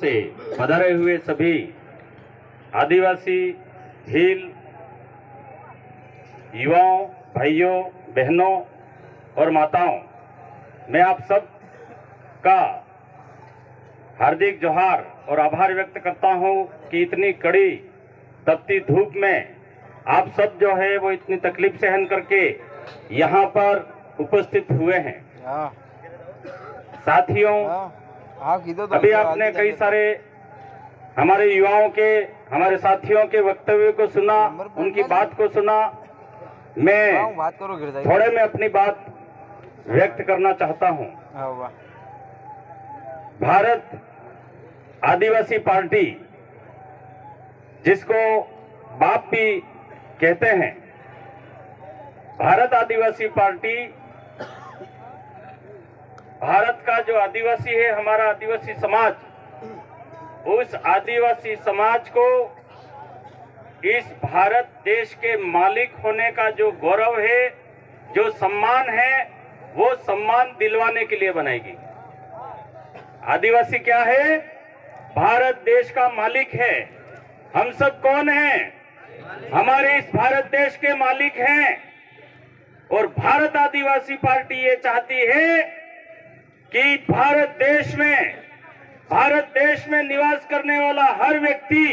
से पधारे हुए सभी आदिवासी भील युवाओं, भाइयों, बहनों और माताओं, मैं आप सब का हार्दिक जोहार और आभार व्यक्त करता हूं कि इतनी कड़ी तपती धूप में आप सब जो है वो इतनी तकलीफ सहन करके यहाँ पर उपस्थित हुए हैं। साथियों, अभी आपने कई सारे हमारे युवाओं के, हमारे साथियों के वक्तव्य को सुना, उनकी बात को सुना। मैं थोड़े में अपनी बात व्यक्त करना चाहता हूं। भारत आदिवासी पार्टी, जिसको बाप भी कहते हैं, भारत आदिवासी पार्टी भारत का जो आदिवासी है, हमारा आदिवासी समाज, उस आदिवासी समाज को इस भारत देश के मालिक होने का जो गौरव है, जो सम्मान है, वो सम्मान दिलवाने के लिए बनाएगी। आदिवासी क्या है? भारत देश का मालिक है। हम सब कौन हैं? हमारे इस भारत देश के मालिक हैं। और भारत आदिवासी पार्टी ये चाहती है कि भारत देश में निवास करने वाला हर व्यक्ति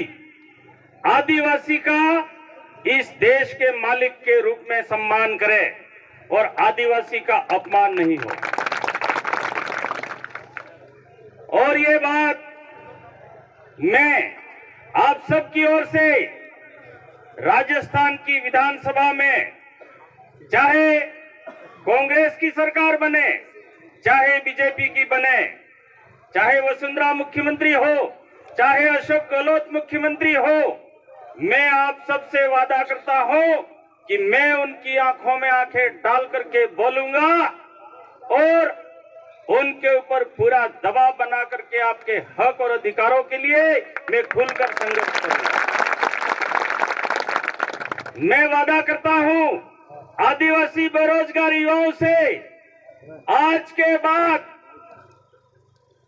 आदिवासी का इस देश के मालिक के रूप में सम्मान करे और आदिवासी का अपमान नहीं हो। और ये बात मैं आप सबकी ओर से राजस्थान की विधानसभा में, चाहे कांग्रेस की सरकार बने, चाहे बीजेपी की बने, चाहे वसुंधरा मुख्यमंत्री हो, चाहे अशोक गहलोत मुख्यमंत्री हो, मैं आप सबसे वादा करता हूं कि मैं उनकी आंखों में आंखें डाल करके बोलूंगा और उनके ऊपर पूरा दबाव बना करके आपके हक और अधिकारों के लिए मैं खुलकर संघर्ष करूंगा। मैं वादा करता हूं आदिवासी बेरोजगार युवाओं से, आज के बाद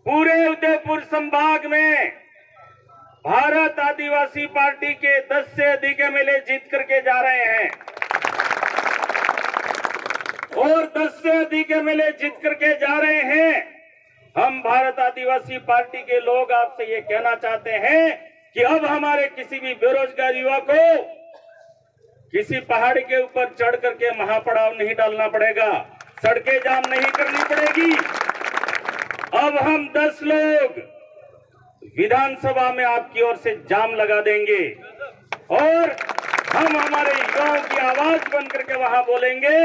पूरे उदयपुर संभाग में भारत आदिवासी पार्टी के 10 से अधिक एमएलए जीत करके जा रहे हैं और 10 से अधिक एमएलए जीत करके जा रहे हैं। हम भारत आदिवासी पार्टी के लोग आपसे ये कहना चाहते हैं कि अब हमारे किसी भी बेरोजगार युवा को किसी पहाड़ के ऊपर चढ़ करके महापड़ाव नहीं डालना पड़ेगा, सड़कें जाम नहीं करनी पड़ेगी। अब हम 10 लोग विधानसभा में आपकी ओर से जाम लगा देंगे और हम हमारे युवाओं की आवाज बन करके वहां बोलेंगे।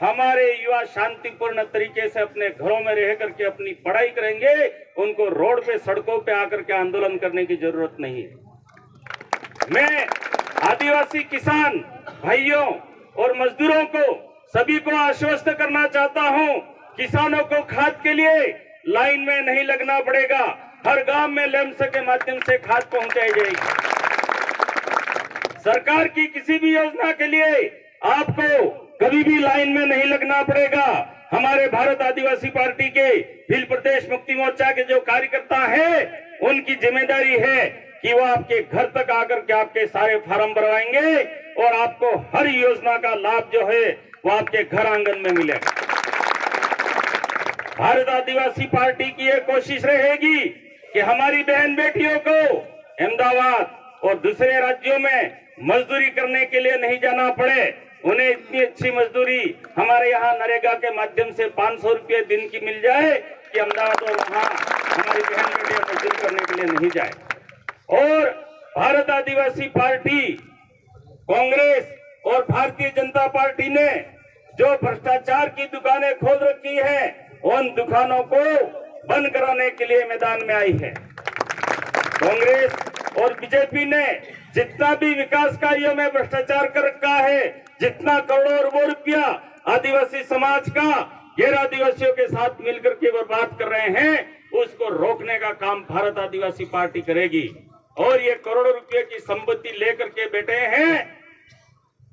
हमारे युवा शांतिपूर्ण तरीके से अपने घरों में रह करके अपनी पढ़ाई करेंगे, उनको रोड पे, सड़कों पे आकर के आंदोलन करने की जरूरत नहीं है। मैं आदिवासी किसान भाइयों और मजदूरों को, सभी को आश्वस्त करना चाहता हूं, किसानों को खाद के लिए लाइन में नहीं लगना पड़ेगा। हर गांव में लैंप्स के माध्यम से खाद पहुंचाई जाएगी। सरकार की किसी भी योजना के लिए आपको कभी भी लाइन में नहीं लगना पड़ेगा। हमारे भारत आदिवासी पार्टी के भील प्रदेश मुक्ति मोर्चा के जो कार्यकर्ता हैं, उनकी जिम्मेदारी है कि वो आपके घर तक आकर के आपके सारे फार्म भरवाएंगे और आपको हर योजना का लाभ जो है वो आपके घर आंगन में मिलेगा। भारत आदिवासी पार्टी की ये कोशिश रहेगी कि हमारी बहन बेटियों को अहमदाबाद और दूसरे राज्यों में मजदूरी करने के लिए नहीं जाना पड़े। उन्हें इतनी अच्छी मजदूरी हमारे यहाँ नरेगा के माध्यम से 500 रुपये दिन की मिल जाए कि अहमदाबाद और वहाँ हमारी बहन बेटियां मजदूरी करने के लिए नहीं जाए। और भारत आदिवासी पार्टी, कांग्रेस और भारतीय जनता पार्टी ने जो भ्रष्टाचार की दुकानें खोल रखी हैं, उन दुकानों को बंद कराने के लिए मैदान में आई है। कांग्रेस और बीजेपी ने जितना भी विकास कार्यों में भ्रष्टाचार कर रखा है, जितना करोड़ों रुपया आदिवासी समाज का गैर आदिवासियों के साथ मिलकर के बर्बाद कर रहे हैं, उसको रोकने का काम भारत आदिवासी पार्टी करेगी। और ये करोड़ों रुपए की संपत्ति लेकर के बैठे हैं,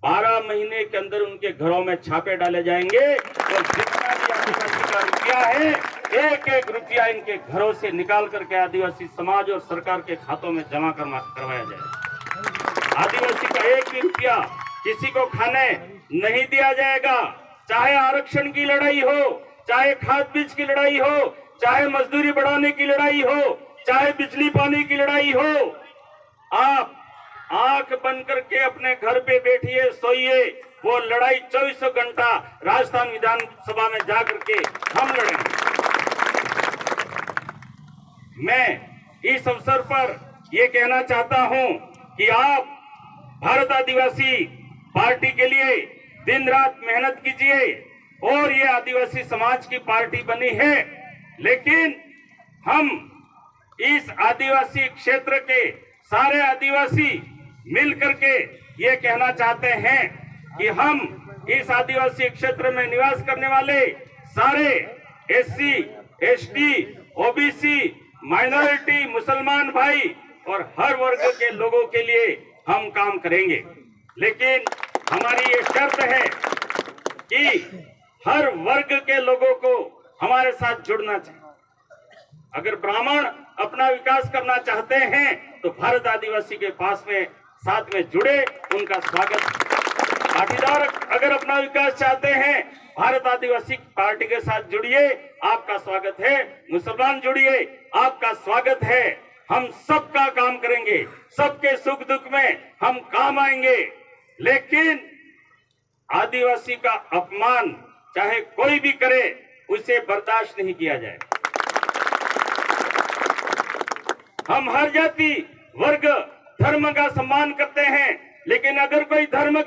12 महीने के अंदर उनके घरों में छापे डाले जाएंगे और जितना भी आदिवासी का रुपया है एक एक रुपया इनके घरों से निकाल करके आदिवासी समाज और सरकार के खातों में जमा करवाया जाए। आदिवासी का एक भी रुपया किसी को खाने नहीं दिया जाएगा। चाहे आरक्षण की लड़ाई हो, चाहे खाद बीज की लड़ाई हो, चाहे मजदूरी बढ़ाने की लड़ाई हो, चाहे बिजली पानी की लड़ाई हो, आप आंख बंद करके अपने घर पे बैठिए, सोइए, वो लड़ाई 24 घंटा राजस्थान विधानसभा में जाकर के हम लड़ेंगे। मैं इस अवसर पर ये कहना चाहता हूं कि आप भारत आदिवासी पार्टी के लिए दिन रात मेहनत कीजिए और ये आदिवासी समाज की पार्टी बनी है, लेकिन हम इस आदिवासी क्षेत्र के सारे आदिवासी मिल करके ये कहना चाहते हैं कि हम इस आदिवासी क्षेत्र में निवास करने वाले सारे एससी, एसटी, ओबीसी, माइनॉरिटी, मुसलमान भाई और हर वर्ग के लोगों के लिए हम काम करेंगे। लेकिन हमारी ये शर्त है कि हर वर्ग के लोगों को हमारे साथ जुड़ना चाहिए। अगर ब्राह्मण अपना विकास करना चाहते हैं तो भारत आदिवासी के पास में साथ में जुड़े, उनका स्वागत। पाटीदार अगर अपना विकास चाहते हैं, भारत आदिवासी पार्टी के साथ जुड़िए, आपका स्वागत है। मुसलमान जुड़िए, आपका स्वागत है। हम सबका काम करेंगे, सबके सुख दुख में हम काम आएंगे, लेकिन आदिवासी का अपमान चाहे कोई भी करे, उसे बर्दाश्त नहीं किया जाए। हम हर जाति, वर्ग, धर्म का सम्मान करते हैं, लेकिन अगर कोई धर्म के